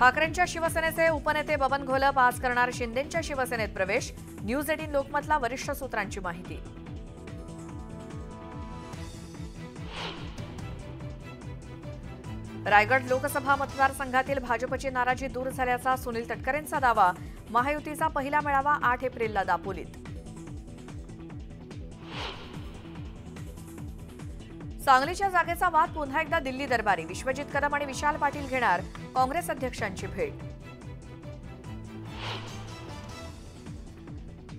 ठाकरेंच्या शिवसेनेचे उपनेते बबन घोलप आज करणार शिंदेंच्या शिवसेनेत प्रवेश। न्यूज 18 लोकमतला वरिष्ठ सूत्रांची माहिती। रायगड लोकसभा मतदारसंघातील भाजपची नाराजी दूर झाल्याचा सुनील तटकरेंचा दावा। महायुतीचा पहिला मेळावा 8 एप्रिलला दापोलीत। सांगलीच्या जागेचा वाद पुन्हा एकदा दिल्ली दरबारी। विश्वजित कदम आणि विशाल पाटील घेणार काँग्रेस अध्यक्षांची भेट।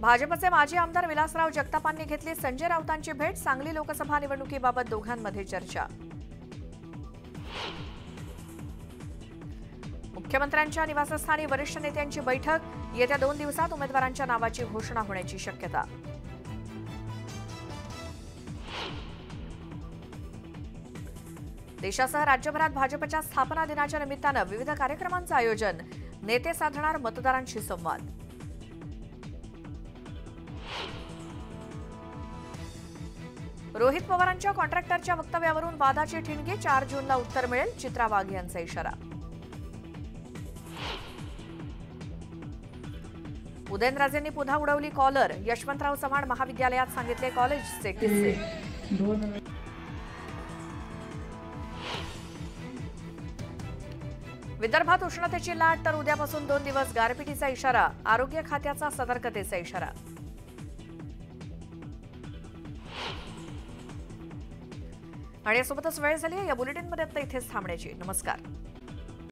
भाजपचे माजी आमदार विलासराव जगतापांनी घेतली संजय राऊतांची भेट। सांगली लोकसभा निवडणुकीबाबत दोघांमध्ये चर्चा। मुख्यमंत्र्यांच्या निवासस्थानी वरिष्ठ नेत्यांची बैठक। येत्या 2 दिवसात उमेदवारांच्या नावाची घोषणा होण्याची शक्यता। देशासह राज्यभरात भाजपच्या स्थापना दिनाच्या निमित्तानं विविध कार्यक्रमांचं आयोजन। नेते साधणार मतदारांशी संवाद। रोहित पवारांच्या कॉन्ट्रॅक्टरच्या वक्तव्यावरून वादाची ठिणगी। 4 जूनला उत्तर मिळेल, चित्रा वाघ यांचा इशारा। उदयनराजेंनी पुन्हा उडवली कॉलर। यशवंतराव चव्हाण महाविद्यालयात सांगितले कॉलेजचे किस्से। विदर्भात उष्णतेची लाट, तर उद्यापासून 2 दिवस गारपिटीचा इशारा। आरोग्य खात्याचा सतर्कतेचा इशारा। आणि यासोबतच वेळ झाली या बुलेटिनमध्ये आता इथेच थांबण्याची। नमस्कार।